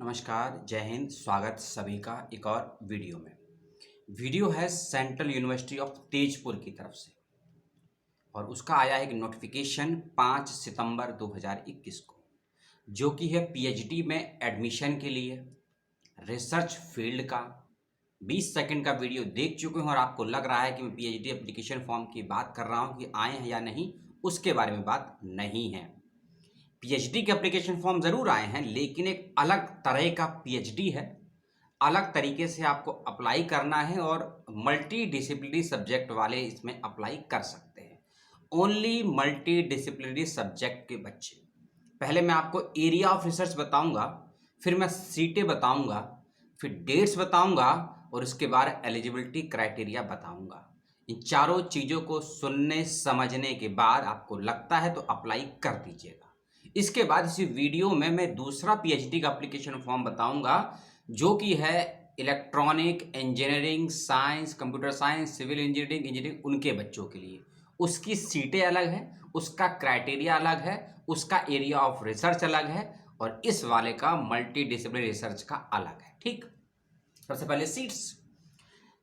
नमस्कार, जय हिंद। स्वागत सभी का एक और वीडियो में। वीडियो है सेंट्रल यूनिवर्सिटी ऑफ तेजपुर की तरफ से और उसका आया है एक नोटिफिकेशन 5 सितंबर 2021 को, जो कि है पीएचडी में एडमिशन के लिए रिसर्च फील्ड का। 20 सेकंड का वीडियो देख चुके हैं और आपको लग रहा है कि मैं पीएचडी एप्लीकेशन फॉर्म की बात कर रहा हूं कि आए हैं या नहीं, उसके बारे में बात नहीं है। पीएचडी के एप्लीकेशन फॉर्म ज़रूर आए हैं, लेकिन एक अलग तरह का पीएचडी है, अलग तरीके से आपको अप्लाई करना है और मल्टी डिसिप्लिनरी सब्जेक्ट वाले इसमें अप्लाई कर सकते हैं। ओनली मल्टी डिसिप्लिनरी सब्जेक्ट के बच्चे। पहले मैं आपको एरिया ऑफ रिसर्च बताऊंगा, फिर मैं सीटें बताऊंगा, फिर डेट्स बताऊंगा और उसके बाद एलिजिबिलिटी क्राइटेरिया बताऊंगा। इन चारों चीज़ों को सुनने समझने के बाद आपको लगता है तो अप्लाई कर दीजिएगा। इसके बाद इसी वीडियो में मैं दूसरा पीएचडी का एप्लीकेशन फॉर्म बताऊंगा, जो कि है electronic engineering, science, computer science, civil engineering उनके बच्चों के लिए। उसकी सीटें अलग है, उसका क्राइटेरिया अलग है, उसका एरिया ऑफ रिसर्च अलग है और इस वाले का मल्टी डिसिप्लिनरी रिसर्च का अलग है। ठीक, सबसे पहले सीट्स।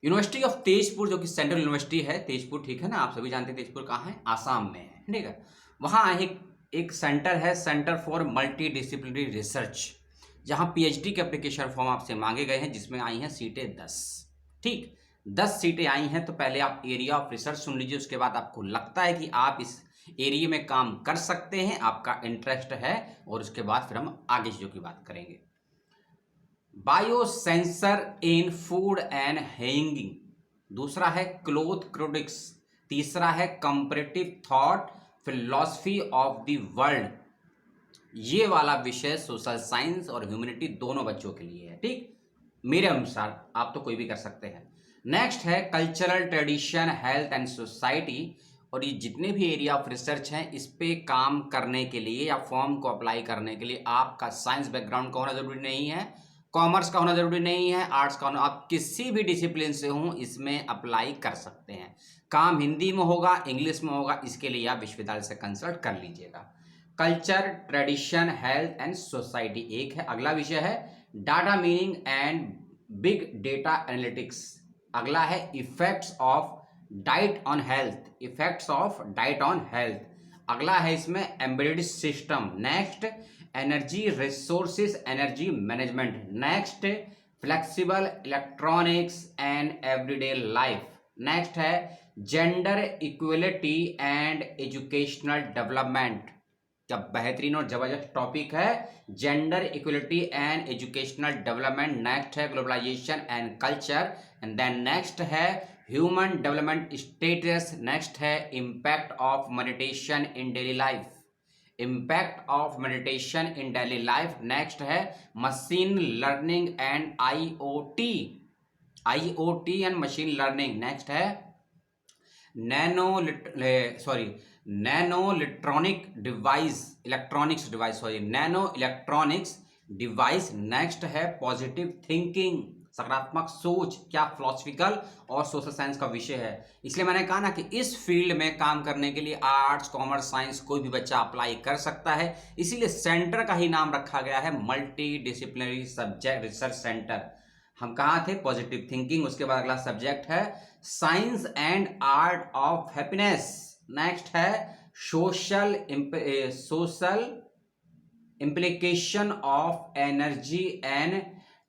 यूनिवर्सिटी ऑफ तेजपुर, जो कि सेंट्रल यूनिवर्सिटी है तेजपुर, ठीक है ना, आप सभी जानते हैं तेजपुर कहाँ है, आसाम में है, ठीक है। वहाँ एक सेंटर है, centre for multi disciplinary research, जहाँ पीएचडी के एप्लीकेशन फॉर्म आपसे मांगे गए हैं, जिसमें आई हैं सीटें 10। ठीक, 10 सीटें आई हैं। तो पहले आप एरिया ऑफ रिसर्च सुन लीजिए, उसके बाद आपको लगता है कि आप इस एरिया में काम कर सकते हैं, आपका इंटरेस्ट है, और उसके बाद फिर हम आगे चीज़ों की बात करेंगे। Biosensor in food and hanging, दूसरा है क्लोथ प्रोडक्ट्स, तीसरा है comparative thought philosophy of the world. ये वाला विषय सोशल साइंस और ह्यूमैनिटी दोनों बच्चों के लिए है। ठीक, मेरे अनुसार, आप तो कोई भी कर सकते हैं। नेक्स्ट है cultural tradition, health and society. और ये जितने भी एरिया ऑफ रिसर्च हैं, इस पे काम करने के लिए या फॉर्म को अप्लाई करने के लिए आपका साइंस बैकग्राउंड का होना जरूरी नहीं है, कॉमर्स का होना जरूरी नहीं है, आर्ट्स का होना, आप किसी भी डिसिप्लिन से हों इसमें अप्लाई कर सकते हैं। काम हिंदी में होगा, इंग्लिश में होगा, इसके लिए आप विश्वविद्यालय से कंसल्ट कर लीजिएगा। Culture, tradition, health and society एक है। अगला विषय है data meaning and big data analytics. अगला है effects of diet on health, effects of diet on health. अगला है इसमें embedded system. Next energy resources, energy management. Next flexible electronics and everyday life. Next है gender equality and educational development. क्या बेहतरीन और जबरदस्त टॉपिक है, gender equality and educational development. Next है globalization and culture, and then next है human development status. Next है impact of meditation in daily life, impact of meditation in daily life. Next है machine learning and IoT, IoT and machine learning. Next है nano electronic device, nano electronics device. Next है positive thinking, सकारात्मक सोच। क्या philosophical और social science का विषय है। इसलिए मैंने कहा ना कि इस फील्ड में काम करने के लिए आर्ट्स, कॉमर्स, साइंस कोई भी बच्चा अप्लाई कर सकता है। इसीलिए सेंटर का ही नाम रखा गया है multi disciplinary subject research centre. हम कहाँ थे, पॉजिटिव थिंकिंग। उसके बाद अगला सब्जेक्ट है science and art of happiness. Next है social implication of energy and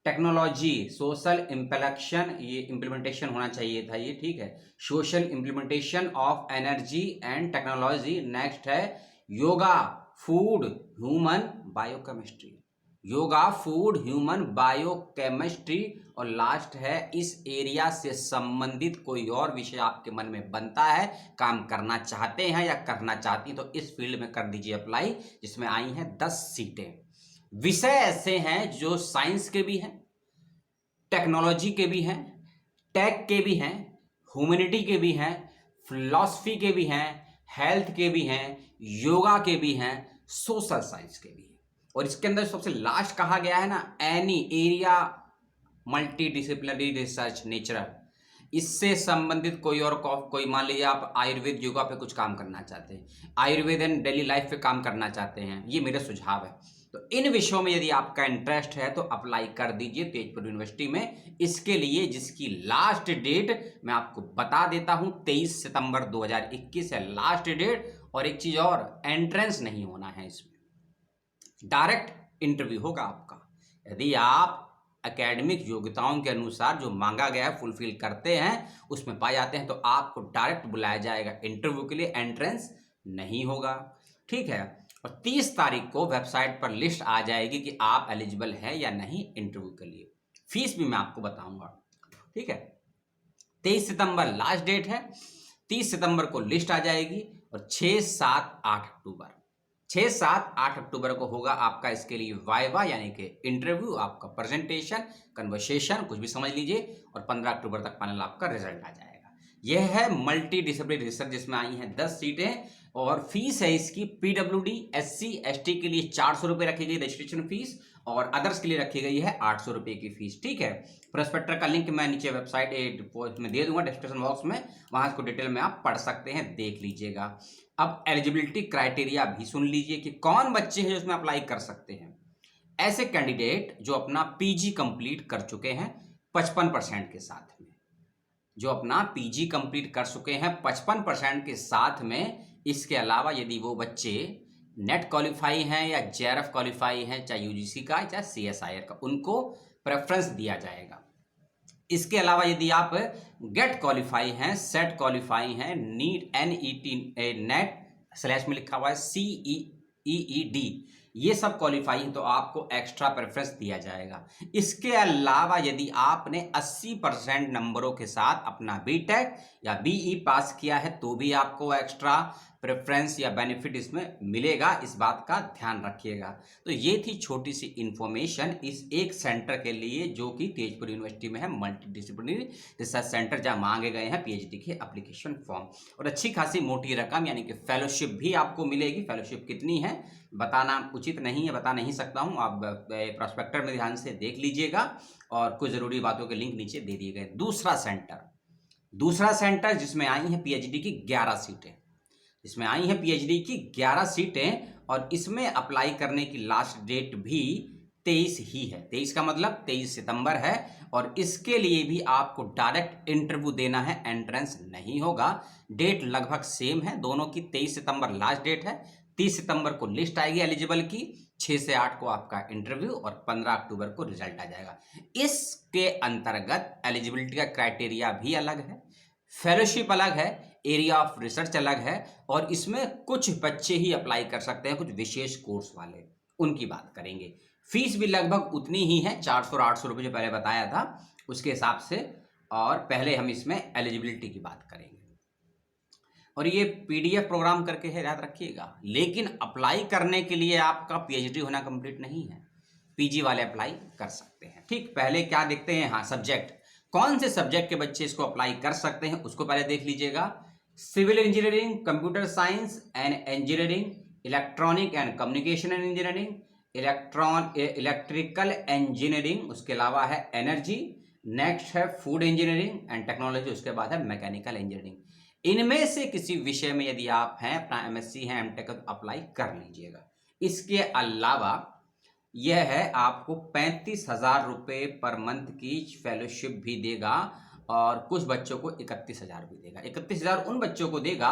technology, social implication, ये इम्प्लीमेंटेशन होना चाहिए था ये, ठीक है, social implementation of energy and technology. Next है yoga, food, human biochemistry, yoga, food, human biochemistry. और लास्ट है इस एरिया से संबंधित कोई और विषय आपके मन में बनता है, काम करना चाहते हैं या करना चाहती हैं, तो इस फील्ड में कर दीजिए अप्लाई, जिसमें आई हैं 10 सीटें। विषय ऐसे हैं जो साइंस के भी हैं, टेक्नोलॉजी के भी हैं, टेक के भी हैं, ह्यूमैनिटी के भी हैं, फिलॉसफी के भी हैं, हेल्थ के भी हैं, योगा के भी हैं, सोशल साइंस के भी हैं। और इसके अंदर सबसे लास्ट कहा गया है ना, any area multi disciplinary research natural, इससे संबंधित कोई और कोई, मान लीजिए आप आयुर्वेद योगा पे कुछ काम करना चाहते हैं, आयुर्वेद एंड डेली लाइफ पे काम करना चाहते हैं, ये मेरा सुझाव है। तो इन विषयों में यदि आपका इंटरेस्ट है तो अप्लाई कर दीजिए तेजपुर यूनिवर्सिटी में। इसके लिए जिसकी लास्ट डेट मैं आपको बता देता हूं, 23 सितंबर 2021 है लास्ट डेट। और एक चीज और, एंट्रेंस नहीं होना है इसमें, डायरेक्ट इंटरव्यू होगा आपका। यदि आप एकेडमिक योग्यताओं के अनुसार जो मांगा गया है फुलफिल करते हैं, उसमें पाए जाते हैं, तो आपको डायरेक्ट बुलाया जाएगा इंटरव्यू के लिए, एंट्रेंस नहीं होगा। ठीक है। और 30 तारीख को वेबसाइट पर लिस्ट आ जाएगी कि आप एलिजिबल है या नहीं इंटरव्यू के लिए। फीस भी मैं आपको बताऊंगा। ठीक है। 23 सितंबर लास्ट डेट है, 30 सितंबर को लिस्ट आ जाएगी और 6, 7, 8 अक्टूबर 6, 7, 8 अक्टूबर को होगा आपका इसके लिए वाइवा, यानी कि इंटरव्यू, आपका प्रेजेंटेशन, कन्वर्सेशन, कुछ भी समझ लीजिए। और 15 अक्टूबर तक फाइनल आपका रिजल्ट आ जाएगा। यह है मल्टी डिसिप्लिनरी रिसर्च, जिसमें आई हैं 10 सीटें। और फीस है इसकी पीडब्ल्यूडी SC ST के लिए 400 रुपये रखी गई रजिस्ट्रेशन फीस, और अदर्स के लिए रखी गई है 800 रुपये की फीस। ठीक है। प्रोस्पेक्टर का लिंक मैं नीचे वेबसाइट में दे दूंगा डिस्क्रिप्शन बॉक्स में, वहां इसको डिटेल में आप पढ़ सकते हैं, देख लीजिएगा। अब एलिजिबिलिटी क्राइटेरिया भी सुन लीजिए कि कौन बच्चे हैं जो इसमें अप्लाई कर सकते हैं। ऐसे कैंडिडेट जो अपना PG कंप्लीट कर चुके हैं 55% के साथ में, जो अपना PG कंप्लीट कर चुके हैं 55% के साथ में। इसके अलावा यदि वो बच्चे नेट क्वालिफाई हैं या JRF क्वालिफाई हैं, चाहे UGC का चाहे CSIR का, उनको प्रेफरेंस दिया जाएगा। इसके अलावा यदि आप गेट क्वालिफाई हैं, सेट क्वालिफाई हैं, NET नेट स्लैश में लिखा हुआ है CEED, ये सब क्वालिफाई हैं, तो आपको एक्स्ट्रा प्रेफरेंस दिया जाएगा। इसके अलावा यदि आपने 80% नंबरों के साथ अपना BTech या BE पास किया है, तो भी आपको एक्स्ट्रा प्रेफरेंस या बेनिफिट इसमें मिलेगा, इस बात का ध्यान रखिएगा। तो ये थी छोटी सी इंफॉर्मेशन इस एक सेंटर के लिए जो कि तेजपुर यूनिवर्सिटी में है, मल्टी डिसिप्लिनरी रिसर्च सेंटर, जहाँ मांगे गए हैं PhD के एप्लीकेशन फॉर्म। और अच्छी खासी मोटी रकम यानी कि फेलोशिप भी आपको मिलेगी। फेलोशिप कितनी है बताना उचित नहीं है, बता नहीं सकता हूँ, आप प्रोस्पेक्टर में ध्यान से देख लीजिएगा, और कुछ ज़रूरी बातों के लिंक नीचे दे दिए गए। दूसरा सेंटर जिसमें आई हैं PhD की 11 सीटें, इसमें आई हैं PhD की 11 सीटें, और इसमें अप्लाई करने की लास्ट डेट भी 23 ही है। 23 का मतलब 23 सितंबर है। और इसके लिए भी आपको डायरेक्ट इंटरव्यू देना है, एंट्रेंस नहीं होगा। डेट लगभग सेम है दोनों की, 23 सितंबर लास्ट डेट है, 30 सितंबर को लिस्ट आएगी एलिजिबल की, 6 से 8 को आपका इंटरव्यू, और 15 अक्टूबर को रिजल्ट आ जाएगा। इसके अंतर्गत एलिजिबिलिटी का क्राइटेरिया भी अलग है, फेलोशिप अलग है, एरिया ऑफ रिसर्च अलग है, और इसमें कुछ बच्चे ही अप्लाई कर सकते हैं, कुछ विशेष कोर्स वाले, उनकी बात करेंगे। फीस भी लगभग उतनी ही है, 400 और 800 रुपये जो पहले बताया था उसके हिसाब से। और पहले हम इसमें एलिजिबिलिटी की बात करेंगे। और ये PDF प्रोग्राम करके है, याद रखिएगा। लेकिन अप्लाई करने के लिए आपका PhD होना कंप्लीट नहीं है, PG वाले अप्लाई कर सकते हैं। ठीक, पहले क्या देखते हैं, हाँ सब्जेक्ट, कौन से सब्जेक्ट के बच्चे इसको अप्लाई कर सकते हैं उसको पहले देख लीजिएगा। Civil engineering, computer science and engineering, electronic and communication and engineering, electrical engineering, उसके अलावा है एनर्जी, नेक्स्ट है फूड इंजीनियरिंग एंड टेक्नोलॉजी, उसके बाद है मैकेनिकल इंजीनियरिंग। इनमें से किसी विषय में यदि आप हैं, अपना MSc है, MTech तो अप्लाई कर लीजिएगा। इसके अलावा यह है आपको 35,000 रुपये पर मंथ की फेलोशिप भी देगा, और कुछ बच्चों को 31,000 भी देगा। 31,000 उन बच्चों को देगा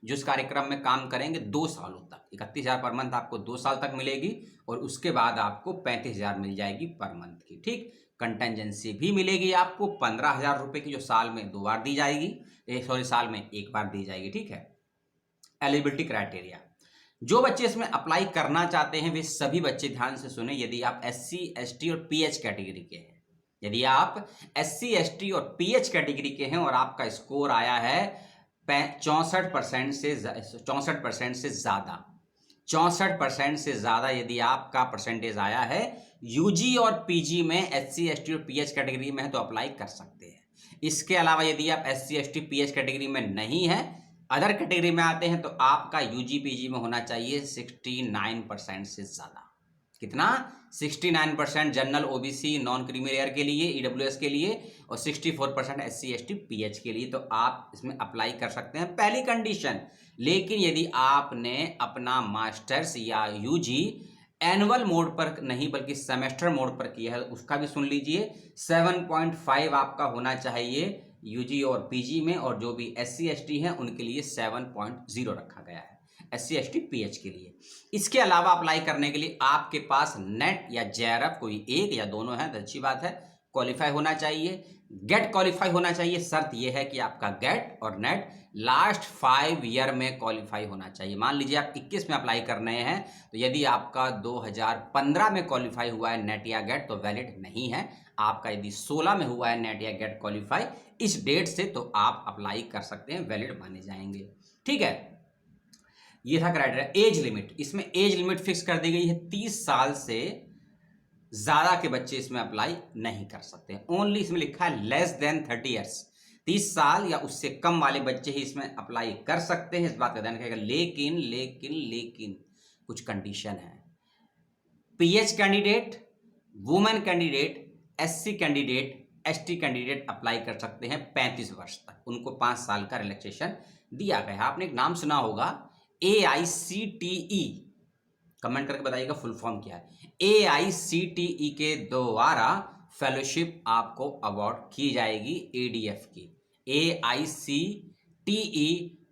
जो इस कार्यक्रम में काम करेंगे 2 सालों तक। 31,000 पर मंथ आपको 2 साल तक मिलेगी, और उसके बाद आपको 35,000 मिल जाएगी पर मंथ की। ठीक, कंटेंजेंसी भी मिलेगी आपको 15,000 रुपये की, जो साल में 2 बार दी जाएगी, साल में 1 बार दी जाएगी। ठीक है। एलिजिबिलिटी क्राइटेरिया, जो बच्चे इसमें अप्लाई करना चाहते हैं वे सभी बच्चे ध्यान से सुने। यदि आप SC ST और PH कैटेगरी के हैं, यदि आप SC ST और PH कैटेगरी के हैं और आपका स्कोर आया है 64% से ज़्यादा, 64% से ज़्यादा यदि आपका परसेंटेज आया है, UG और PG में SC ST और PH कैटेगरी में है, तो अप्लाई कर सकते हैं। इसके अलावा यदि आप SC ST PH कैटेगरी में नहीं है, अदर कैटेगरी में आते हैं, तो आपका UG PG में होना चाहिए 69% से ज़्यादा। कितना? 69% general OBC non creamy layer के लिए, EWS के लिए, और 64% SC ST PH के लिए। तो आप इसमें अप्लाई कर सकते हैं, पहली कंडीशन। लेकिन यदि आपने अपना मास्टर्स या UG एनुअल मोड पर नहीं बल्कि सेमेस्टर मोड पर किया है उसका भी सुन लीजिए। 7.5 आपका होना चाहिए यूजी और पीजी में, और जो भी SC ST हैं उनके लिए 7.0 रखा गया है, SC ST PH के लिए। इसके अलावा अप्लाई करने के लिए आपके पास नेट या JRF कोई एक या दोनों है तो अच्छी बात है, क्वालिफाई होना चाहिए। गेट क्वालिफाई होना चाहिए, शर्त यह है कि आपका गेट और नेट लास्ट 5 ईयर में क्वालिफाई होना चाहिए। मान लीजिए आप 21 में अप्लाई कर रहे हैं तो यदि आपका 2015 में क्वालिफाई हुआ है नेट या गेट तो वैलिड नहीं है। आपका यदि 16 में हुआ है नेट या गेट क्वालिफाई इस डेट से तो आप अप्लाई कर सकते हैं, वैलिड माने जाएंगे। ठीक है, ये था क्राइटेरिया। एज लिमिट, इसमें एज लिमिट फिक्स कर दी गई है, 30 साल से ज्यादा के बच्चे इसमें अप्लाई नहीं कर सकते। ओनली इसमें लिखा है लेस देन 30 ईयर्स, 30 साल या उससे कम वाले बच्चे ही इसमें अप्लाई कर सकते हैं, इस बात का ध्यान रखिएगा। लेकिन लेकिन लेकिन कुछ कंडीशन है। PH candidate, women candidate, SC candidate, ST candidate apply कर सकते हैं 35 वर्ष तक, उनको 5 साल का रिलैक्सेशन दिया गया है। आपने एक नाम सुना होगा AICTE, कमेंट करके बताइएगा फुल फॉर्म क्या है। AICTE के द्वारा फेलोशिप आपको अवार्ड की जाएगी, ADF की AICTE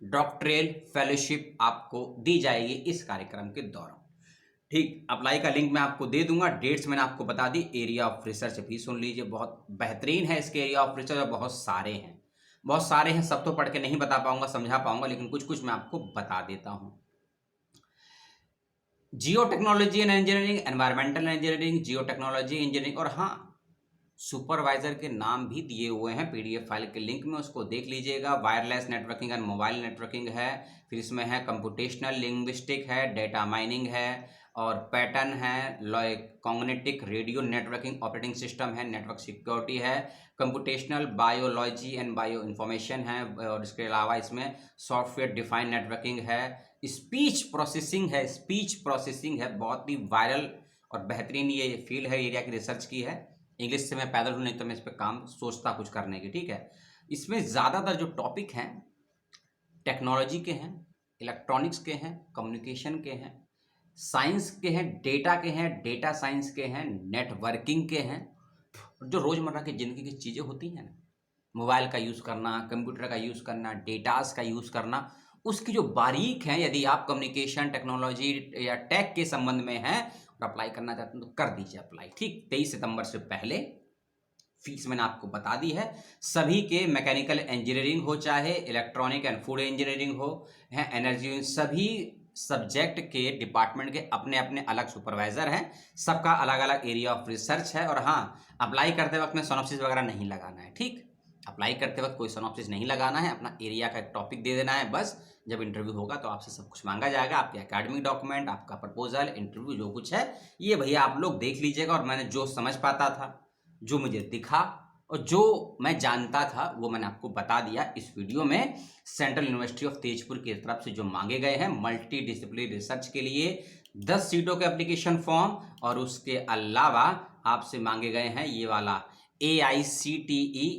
डॉक्टरेल फेलोशिप आपको दी जाएगी इस कार्यक्रम के दौरान। ठीक, अप्लाई का लिंक मैं आपको दे दूंगा, डेट्स मैंने आपको बता दी। एरिया ऑफ रिसर्च भी सुन लीजिए, बहुत बेहतरीन है इसके एरिया ऑफ रिसर्च, और बहुत सारे हैं, सब तो पढ़ के नहीं बता पाऊंगा, समझा पाऊंगा, लेकिन कुछ कुछ मैं आपको बता देता हूं। Geo technology and engineering, environmental engineering, geo technology engineering, और हाँ सुपरवाइजर के नाम भी दिए हुए हैं PDF फाइल के लिंक में, उसको देख लीजिएगा। Wireless networking and mobile networking है, फिर इसमें है कंप्यूटेशनल लिंग्विस्टिक है, डेटा माइनिंग है, और पैटर्न है, cognitive radio networking operating system है, नेटवर्क सिक्योरिटी है, computational biology and bio information है, और इसके अलावा इसमें सॉफ्टवेयर डिफाइंड नेटवर्किंग है, स्पीच प्रोसेसिंग है, बहुत ही वायरल और बेहतरीन ये फील्ड है, एरिया की रिसर्च की है। इंग्लिश से मैं पैदल हूँ, नहीं तो मैं इस पर काम सोचता कुछ करने की। ठीक है, इसमें ज़्यादातर जो टॉपिक हैं टेक्नोलॉजी के हैं, इलेक्ट्रॉनिक्स के हैं, कम्युनिकेशन के हैं, साइंस के हैं, डेटा के हैं, डेटा साइंस के हैं, नेटवर्किंग के हैं, जो रोज़मर्रा की ज़िंदगी की चीज़ें होती हैं ना, मोबाइल का यूज़ करना, कंप्यूटर का यूज़ करना, डेटास का यूज़ करना, उसकी जो बारीक हैं, यदि आप कम्युनिकेशन टेक्नोलॉजी या टेक के संबंध में हैं और अप्लाई करना चाहते हैं तो कर दीजिए अप्लाई। ठीक, 23 सितंबर से पहले। फीस मैंने आपको बता दी है। सभी के मैकेनिकल इंजीनियरिंग हो, चाहे इलेक्ट्रॉनिक एंड फूड इंजीनियरिंग हो, है एनर्जी, सभी सब्जेक्ट के डिपार्टमेंट के अपने अपने अलग सुपरवाइजर हैं, सबका अलग अलग एरिया ऑफ रिसर्च है। और हाँ, अप्लाई करते वक्त में सिनॉप्सिस वगैरह नहीं लगाना है। ठीक, अप्लाई करते वक्त कोई सिनॉप्सिस नहीं लगाना है, अपना एरिया का एक टॉपिक दे देना है बस। जब इंटरव्यू होगा तो आपसे सब कुछ मांगा जाएगा, आपके एकेडमिक डॉक्यूमेंट, आपका प्रपोजल, इंटरव्यू, जो कुछ है ये भैया आप लोग देख लीजिएगा। और मैंने जो समझ पाता था, जो मुझे दिखा और जो मैं जानता था वो मैंने आपको बता दिया इस वीडियो में। सेंट्रल यूनिवर्सिटी ऑफ तेजपुर की तरफ से जो मांगे गए हैं मल्टी डिसिप्लिनरी रिसर्च के लिए 10 सीटों के एप्लीकेशन फॉर्म, और उसके अलावा आपसे मांगे गए हैं ये वाला AICTE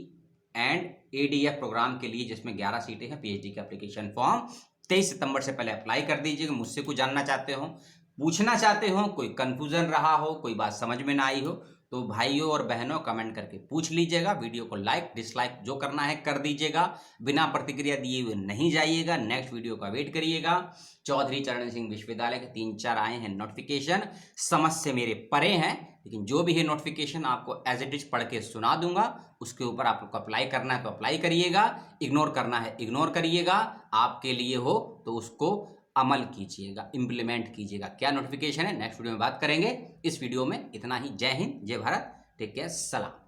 एंड ADF प्रोग्राम के लिए, जिसमें 11 सीटें हैं, PhD के एप्लीकेशन फॉर्म 23 सितंबर से पहले अप्लाई कर दीजिएगा। मुझसे कुछ जानना चाहते हो, पूछना चाहते हो, कोई कंफ्यूजन रहा हो, कोई बात समझ में ना आई हो, तो भाइयों और बहनों कमेंट करके पूछ लीजिएगा। वीडियो को लाइक डिसलाइक जो करना है कर दीजिएगा, बिना प्रतिक्रिया दिए हुए नहीं जाइएगा। नेक्स्ट वीडियो का वेट करिएगा। चौधरी चरण सिंह विश्वविद्यालय के 3-4 आए हैं नोटिफिकेशन, समझ से मेरे परे हैं, लेकिन जो भी है नोटिफिकेशन आपको एज इट इज पढ़ के सुना दूंगा। उसके ऊपर आप लोग को अप्लाई करना है तो अप्लाई करिएगा, इग्नोर करना है इग्नोर करिएगा। आपके लिए हो तो उसको अमल कीजिएगा, इंप्लीमेंट कीजिएगा। क्या नोटिफिकेशन है नेक्स्ट वीडियो में बात करेंगे। इस वीडियो में इतना ही। जय हिंद, जय भारत, टेक केयर, सलाम।